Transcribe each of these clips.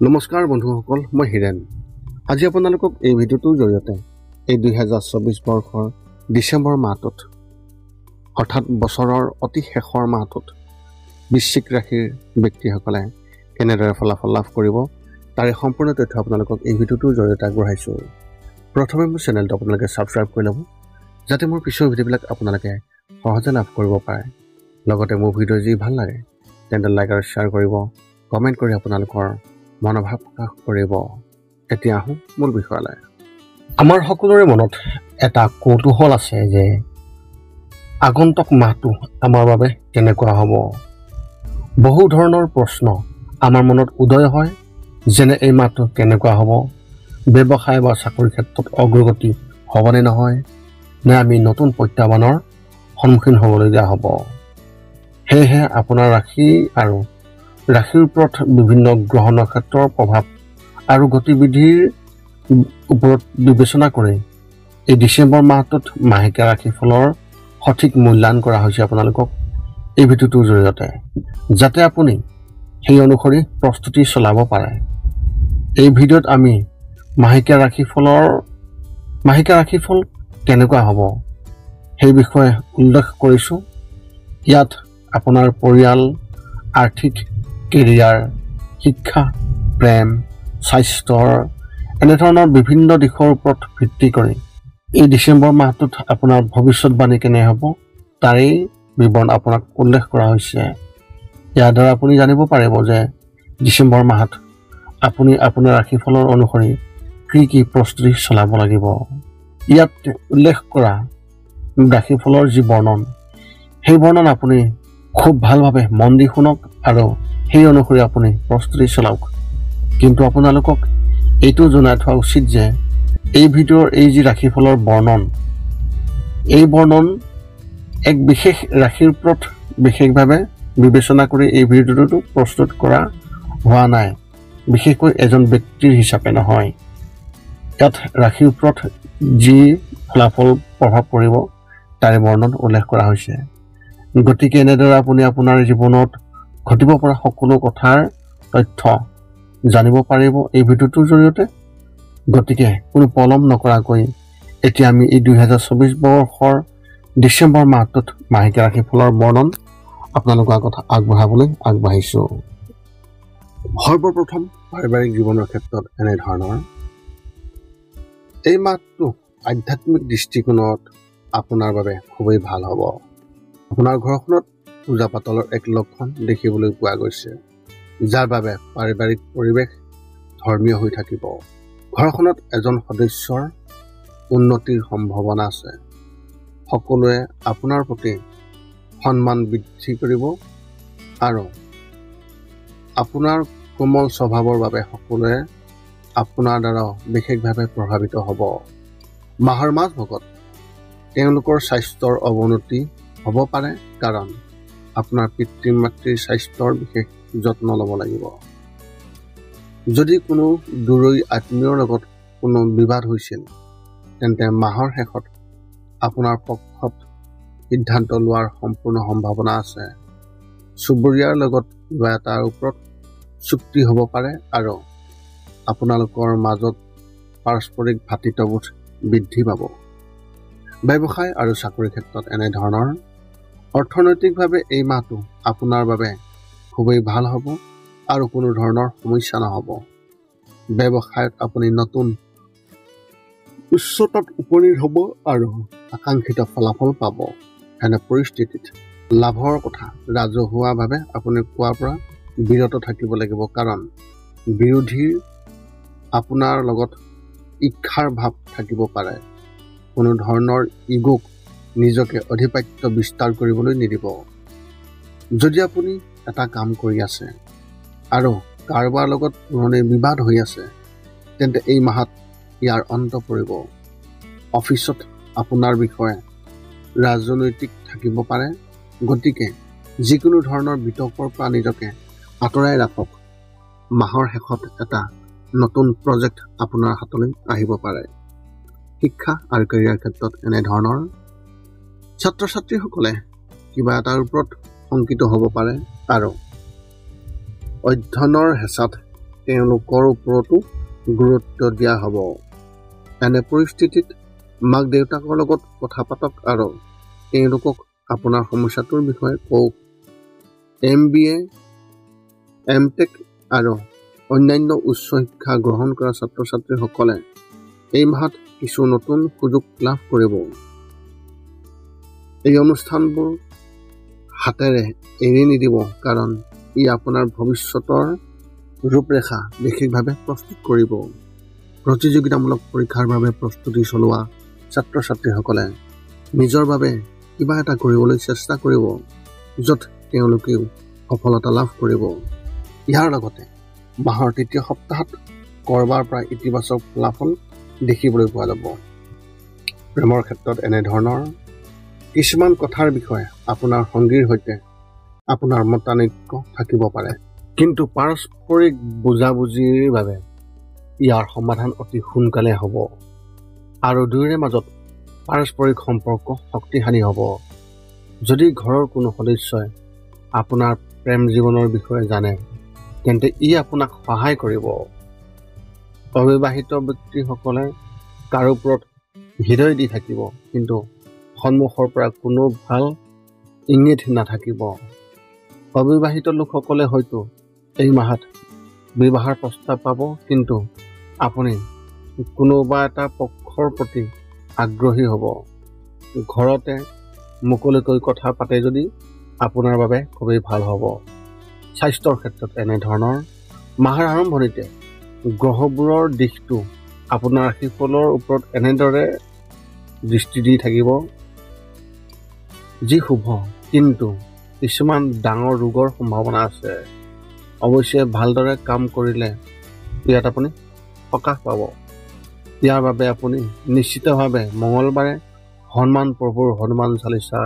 নমস্কাৰ বন্ধুসকল, মই হিৰেন। আজি আপোনালোকক এই ভিডিঅ'টোৰ জৰিয়তে এই 2024 বৰ্ষৰ ডিচেম্বৰ মাহটোত অৰ্থাৎ বছৰৰ অতি শেষৰ মাহটোত বৃশ্চিক ৰাশিৰ ব্যক্তিসকলে কেনেদৰে ফলাফল লাভ কৰিব তাৰে সম্পূৰ্ণ তথ্য আপোনালোকক এই ভিডিঅ'টোৰ জৰিয়তে আগবঢ়াইছোঁ। প্ৰথমে মোৰ চেনেলটো আপোনালোকে ছাবস্ক্ৰাইব কৰি ল'ব, যাতে মোৰ পিছৰ ভিডিঅ'বিলাক আপোনালোকে সহজে লাভ কৰিব পাৰে। লগতে মোৰ ভিডিঅ' যি ভাল লাগে তেন্তে লাইক আৰু শ্বেয়াৰ কৰিব, কমেণ্ট কৰি আপোনালোকৰ মনোভাৱ প্ৰকাশ কৰিব। এতিয়া আহোঁ মূল বিষয়লৈ। আমাৰ সকলোৰে মনত এটা কৌতূহল আছে যে আগন্তুক মাহটো আমাৰ বাবে কেনেকুৱা হ'ব। বহু ধৰণৰ প্ৰশ্ন আমাৰ মনত উদয় হয়, যেনে এই মাহটো কেনেকুৱা হ'ব, ব্যৱসায় বা চাকৰিৰ ক্ষেত্ৰত অগ্ৰগতি হ'বনে নহয়, নে আমি নতুন প্ৰত্যাহ্বানৰ সন্মুখীন হ'বলগীয়া হ'ব। সেয়েহে আপোনাৰ ৰাশি আৰু ৰাশিৰ ওপৰত বিভিন্ন গ্ৰহ নক্ষত্ৰৰ প্ৰভাৱ আৰু গতিবিধিৰ ওপৰত বিবেচনা কৰি এই ডিচেম্বৰ মাহটোত মাহেকীয়া ৰাশিফলৰ সঠিক মূল্যায়ন কৰা হৈছে আপোনালোকক এই ভিডিঅ'টোৰ জৰিয়তে, যাতে আপুনি সেই অনুসৰি প্ৰস্তুতি চলাব পাৰে। এই ভিডিঅ'ত আমি মাহেকীয়া ৰাশিফল কেনেকুৱা হ'ব সেই বিষয়ে উল্লেখ কৰিছোঁ। ইয়াত আপোনাৰ পৰিয়াল, আৰ্থিক, কেৰিয়াৰ, শিক্ষা, প্ৰেম, স্বাস্থ্যৰ এনেধৰণৰ বিভিন্ন দিশৰ ওপৰত ভিত্তি কৰি এই ডিচেম্বৰ মাহটোত আপোনাৰ ভৱিষ্যতবাণী কেনে হ'ব তাৰেই বিৱৰণ আপোনাক উল্লেখ কৰা হৈছে। ইয়াৰ দ্বাৰা আপুনি জানিব পাৰিব যে ডিচেম্বৰ মাহত আপুনি আপোনাৰ ৰাশিফলৰ অনুসৰি কি প্ৰস্তুতি চলাব লাগিব। ইয়াত উল্লেখ কৰা ৰাশিফলৰ যি বৰ্ণন, সেই বৰ্ণন আপুনি খুব ভালভাৱে মন দি শুনক আৰু সেই অনুসৰি আপুনি প্ৰস্তুতি চলাওক। কিন্তু আপোনালোকক এইটো জনাই থোৱা উচিত যে এই ভিডিঅ'ৰ এই যি ৰাশিফলৰ বৰ্ণন, এই বৰ্ণন এক বিশেষ ৰাশিৰ ওপৰত বিশেষভাৱে বিবেচনা কৰি এই ভিডিঅ'টো প্ৰস্তুত কৰা হোৱা নাই, বিশেষকৈ এজন ব্যক্তিৰ হিচাপে নহয়। ইয়াত ৰাশিৰ ওপৰত যি ফলাফল প্ৰভাৱ পৰিব তাৰে বৰ্ণন উল্লেখ কৰা হৈছে। গতিকে এনেদৰে আপুনি আপোনাৰ জীৱনত ঘটিব পৰা সকলো কথাৰ তথ্য জানিব পাৰিব এই ভিডিঅ'টোৰ জৰিয়তে। গতিকে কোনো পলম নকৰাকৈ এতিয়া আমি এই 2024 বৰ্ষৰ ডিচেম্বৰ মাহটোত মাহেকীয়া ৰাশিফলৰ বৰ্ণন আপোনালোকৰ আগত আগবঢ়াবলৈ আগবাঢ়িছোঁ। সৰ্বপ্ৰথম পাৰিবাৰিক জীৱনৰ ক্ষেত্ৰত এনেধৰণৰ। এই মাহটো আধ্যাত্মিক দৃষ্টিকোণত আপোনাৰ বাবে খুবেই ভাল হ'ব। আপোনাৰ ঘৰখনত পূজা পাতলৰ এক লক্ষণ দেখিবলৈ পোৱা গৈছে, যাৰ বাবে পাৰিবাৰিক পৰিৱেশ ধৰ্মীয় হৈ থাকিব। ঘৰখনত এজন সদস্যৰ উন্নতিৰ সম্ভাৱনা আছে। সকলোৱে আপোনাৰ প্ৰতি সন্মান বৃদ্ধি কৰিব আৰু আপোনাৰ কোমল স্বভাৱৰ বাবে সকলোৱে আপোনাৰ দ্বাৰা বিশেষভাৱে প্ৰভাৱিত হ'ব। মাহৰ মাজভাগত তেওঁলোকৰ স্বাস্থ্যৰ অৱনতি হ'ব পাৰে, কাৰণ আপোনাৰ পিতৃ মাতৃৰ স্বাস্থ্যৰ বিশেষ যত্ন ল'ব লাগিব। যদি কোনো দূৰৈৰ আত্মীয়ৰ লগত কোনো বিবাদ হৈছিল, তেন্তে মাহৰ শেষত আপোনাৰ পক্ষত সিদ্ধান্ত লোৱাৰ সম্পূৰ্ণ সম্ভাৱনা আছে। চুবুৰীয়াৰ লগত কিবা এটাৰ ওপৰত চুক্তি হ'ব পাৰে আৰু আপোনালোকৰ মাজত পাৰস্পৰিক ভাতৃত্ববোধ বৃদ্ধি পাব। ব্যৱসায় আৰু চাকৰিৰ ক্ষেত্ৰত এনেধৰণৰ। অৰ্থনৈতিকভাৱে এই মাহটো আপোনাৰ বাবে খুবেই ভাল হ'ব আৰু কোনো ধৰণৰ সমস্যা নহ'ব। ব্যৱসায়ত আপুনি নতুন উচ্চতাত উপনীত হ'ব আৰু আকাংক্ষিত ফলাফল পাব। এনে পৰিস্থিতিত লাভৰ কথা ৰাজহুৱাভাৱে আপুনি কোৱাৰ পৰা বিৰত থাকিব লাগিব, কাৰণ বিৰোধীৰ আপোনাৰ লগত ঈৰ্ষাৰ ভাৱ থাকিব পাৰে। কোনো ধৰণৰ ইগোক নিজকে আধিপত্য বিস্তাৰ কৰিবলৈ নিদিব। যদি আপুনি এটা কাম কৰি আছে আৰু কাৰোবাৰ লগত পুৰণি বিবাদ হৈ আছে, তেন্তে এই মাহত ইয়াৰ অন্ত পৰিব। অফিচত আপোনাৰ বিষয়ে ৰাজনৈতিক থাকিব পাৰে, গতিকে যিকোনো ধৰণৰ বিতৰ্কৰ পৰা নিজকে আঁতৰাই ৰাখক। মাহৰ শেষত এটা নতুন প্ৰজেক্ট আপোনাৰ হাতলৈ আহিব পাৰে। শিক্ষা আৰু কেৰিয়াৰ ক্ষেত্ৰত এনেধৰণৰ। ছাত্ৰ ছাত্ৰীসকলে কিবা এটাৰ ওপৰত শংকিত হ'ব পাৰে আৰু অধ্যয়নৰ হেঁচাত তেওঁলোকৰ ওপৰতো গুৰুত্ব দিয়া হ'ব। এনে পৰিস্থিতিত মাক দেউতাকৰ লগত কথা পাতক আৰু তেওঁলোকক আপোনাৰ সমস্যাটোৰ বিষয়ে কওক। MBA, MTech আৰু অন্যান্য উচ্চ শিক্ষা গ্ৰহণ কৰা ছাত্ৰ ছাত্ৰীসকলে এই মাহত কিছু নতুন সুযোগ লাভ কৰিব। এই অনুষ্ঠানবোৰ হাতেৰে এৰি নিদিব, কাৰণ ই আপোনাৰ ভৱিষ্যতৰ ৰূপৰেখা বিশেষভাৱে প্ৰস্তুত কৰিব। প্ৰতিযোগিতামূলক পৰীক্ষাৰ বাবে প্ৰস্তুতি চলোৱা ছাত্ৰ ছাত্ৰীসকলে নিজৰ বাবে কিবা এটা কৰিবলৈ চেষ্টা কৰিব, য'ত তেওঁলোকেও সফলতা লাভ কৰিব। ইয়াৰ লগতে মাহৰ তৃতীয় সপ্তাহত ক'ৰবাৰ পৰা ইতিবাচক ফলাফল দেখিবলৈ পোৱা যাব। প্ৰেমৰ ক্ষেত্ৰত এনেধৰণৰ কিছুমান কথাৰ বিষয়ে আপোনাৰ সংগীৰ সৈতে আপোনাৰ মতানৈক্য থাকিব পাৰে, কিন্তু পাৰস্পৰিক বুজাবুজিৰ বাবে ইয়াৰ সমাধান অতি সোনকালে হ'ব আৰু দুয়োৰে মাজত পাৰস্পৰিক সম্পৰ্ক শক্তিশালী হ'ব। যদি ঘৰৰ কোনো সদস্যই আপোনাৰ প্ৰেম জীৱনৰ বিষয়ে জানে, তেন্তে ই আপোনাক সহায় কৰিব। অবিবাহিত ব্যক্তিসকলে কাৰো ওপৰত হৃদয় দি থাকিব, কিন্তু সন্মুখৰ পৰা কোনো ভাল ইংগিত নাথাকিব। অবিবাহিত লোকসকলে হয়তো এই মাহত বিবাহৰ প্ৰস্তাৱ পাব, কিন্তু আপুনি কোনোবা এটা পক্ষৰ প্ৰতি আগ্ৰহী হ'ব। ঘৰতে মুকলিকৈ কথা পাতে যদি আপোনাৰ বাবে খুবেই ভাল হ'ব। স্বাস্থ্যৰ ক্ষেত্ৰত এনেধৰণৰ মাহৰ আৰম্ভণিতে গ্ৰহবোৰৰ দিশটো আপোনাৰ ৰাশিফলৰ ওপৰত এনেদৰে দৃষ্টি দি থাকিব, যি শুভ, কিন্তু কিছুমান ডাঙৰ ৰোগৰ সম্ভাৱনা আছে। অৱশ্যে ভালদৰে কাম কৰিলে ইয়াত আপুনি সকাহ পাব। ইয়াৰ বাবে আপুনি নিশ্চিতভাৱে মঙলবাৰে হনুমান প্ৰভুৰ হনুমান চালিচা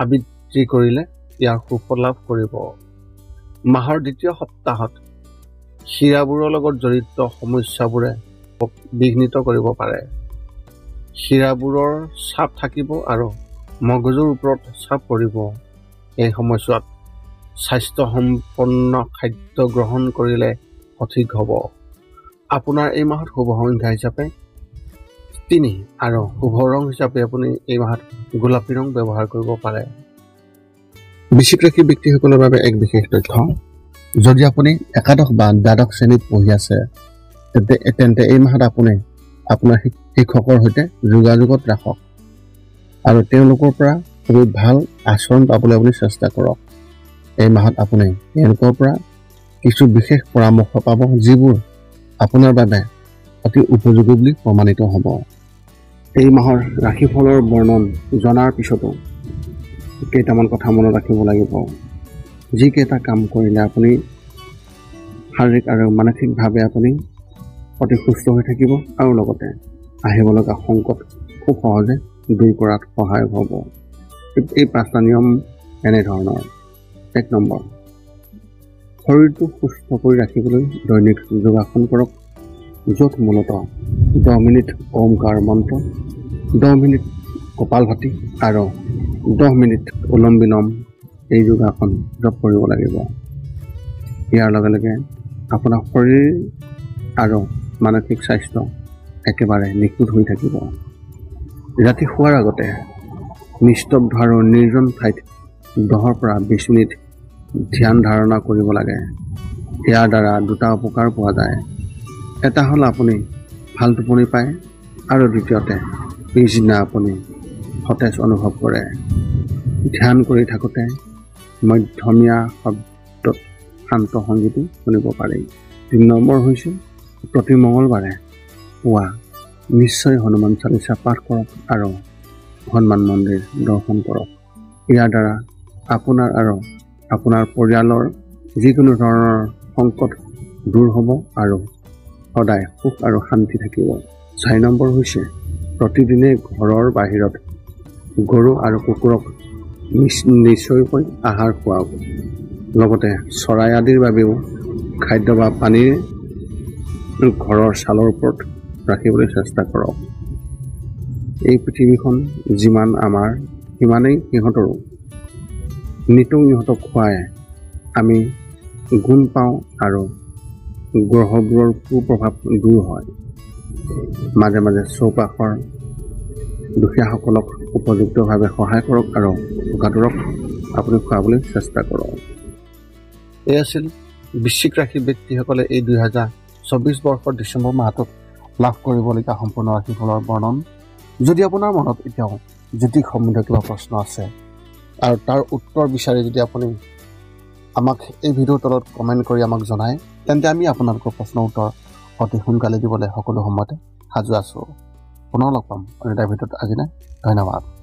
আবৃত্তি কৰিলে ইয়াৰ সুফল লাভ কৰিব। মাহৰ দ্বিতীয় সপ্তাহত শিৰাবোৰৰ লগত জড়িত সমস্যাবোৰে বিঘ্নিত কৰিব পাৰে। শিৰাবোৰৰ চাপ থাকিব আৰু মগজুৰ ওপৰত চাপ পৰিব। এই সময়ছোৱাত স্বাস্থ্যসম্পন্ন খাদ্য গ্ৰহণ কৰিলে সঠিক হ'ব। আপোনাৰ এই মাহত শুভ সংখ্যা হিচাপে 3 আৰু শুভ ৰং হিচাপে আপুনি এই মাহত গোলাপী ৰং ব্যৱহাৰ কৰিব পাৰে। বৃশ্চিক ৰাশিৰ ব্যক্তিসকলৰ বাবে এক বিশেষ তথ্য: যদি আপুনি একাদশ বা দ্বাদশ শ্ৰেণীত পঢ়ি আছে, তেন্তে এই মাহত আপুনি আপোনাৰ শিক্ষকৰ সৈতে যোগাযোগত ৰাখক আৰু তেওঁলোকৰ পৰা খুবেই ভাল আচৰণ পাবলৈ আপুনি চেষ্টা কৰক। এই মাহত আপুনি তেওঁলোকৰ পৰা কিছু বিশেষ পৰামৰ্শ পাব, যিবোৰ আপোনাৰ বাবে অতি উপযোগী বুলি প্ৰমাণিত হ'ব। এই মাহৰ ৰাশিফলৰ বৰ্ণন জনাৰ পিছতো কেইটামান কথা মনত ৰাখিব লাগিব। যিকেইটা কাম কৰিলে আপুনি শাৰীৰিক আৰু মানসিকভাৱে আপুনি অতি সুস্থ হৈ থাকিব আৰু লগতে আহিব লগা সংকট খুব সহজে দূৰ কৰাত সহায়ক হ'ব। এই 5টা নিয়ম এনেধৰণৰ: 1 নম্বৰ, শৰীৰটো সুস্থ কৰি ৰাখিবলৈ দৈনিক যোগাসন কৰক, য'ত মূলতঃ 10 মিনিট ওমকাৰ মন্ত্ৰ, 10 মিনিট কপালভাতি আৰু 10 মিনিট অনুলোম বিলোম এই যোগাসন জপ কৰিব লাগিব। ইয়াৰ লগে লগে আপোনাৰ শৰীৰ আৰু মানসিক স্বাস্থ্য একেবাৰে নিখুঁত হৈ থাকিব। ৰাতি শোৱাৰ আগতে নিস্তব্ধ আৰু নিৰ্জন ঠাইত 10 পৰা 20 মিনিট ধ্যান ধাৰণা কৰিব লাগে। ইয়াৰ দ্বাৰা 2টা উপকাৰ পোৱা যায়। এটা হ'ল আপুনি ভাল টোপনি পায় আৰু দ্বিতীয়তে পিছদিনা আপুনি সতেজ অনুভৱ কৰে। ধ্যান কৰি থাকোঁতে মধ্যমীয়া শব্দত শান্ত সংগীতো শুনিব পাৰি। 3 নম্বৰ হৈছে প্ৰতি মঙলবাৰে পুৱা নিশ্চয় হনুমান চালিচা পাঠ কৰক আৰু হনুমান মন্দিৰ দৰ্শন কৰক। ইয়াৰ দ্বাৰা আপোনাৰ আৰু আপোনাৰ পৰিয়ালৰ যিকোনো ধৰণৰ সংকট দূৰ হ'ব আৰু সদায় সুখ আৰু শান্তি থাকিব। 4 নম্বৰ হৈছে প্ৰতিদিনে ঘৰৰ বাহিৰত গৰু আৰু কুকুৰক নিশ্চয়কৈ আহাৰ খুৱাওক। লগতে চৰাই আদিৰ বাবেও খাদ্য বা পানীৰ ঘৰৰ ছালৰ ওপৰত ৰাখিবলৈ চেষ্টা কৰক। এই পৃথিৱীখন যিমান আমাৰ, সিমানেই সিহঁতৰো। নিতৌ ইহঁতক খুৱাই আমি গুণ পাওঁ আৰু গ্ৰহবোৰৰ কুপ্ৰভাৱ দূৰ হয়। মাজে মাজে চৌপাশৰ দুখীয়াসকলক উপযুক্তভাৱে সহায় কৰক আৰু ভোকাতুৰক আপুনি খুৱাবলৈ চেষ্টা কৰক। এই আছিল বৃশ্চিক ৰাশিৰ ব্যক্তিসকলে এই 2024 বৰ্ষৰ ডিচেম্বৰ মাহটোত লাভ কৰিবলগীয়া সম্পূৰ্ণ ৰাশিফলৰ বৰ্ণন। যদি আপোনাৰ মনত এতিয়াও জ্যোতিষ সম্বন্ধীয় কিবা প্ৰশ্ন আছে আৰু তাৰ উত্তৰ বিচাৰি যদি আপুনি আমাক এই ভিডিঅ'ৰ তলত কমেণ্ট কৰি আমাক জনায়, তেন্তে আমি আপোনালোকৰ প্ৰশ্নৰ উত্তৰ অতি সোনকালে দিবলৈ সকলো সময়তে সাজু আছোঁ। পুনৰ লগ পাম অন্য এটা ভিডিঅ'ত। আজিলৈ ধন্যবাদ।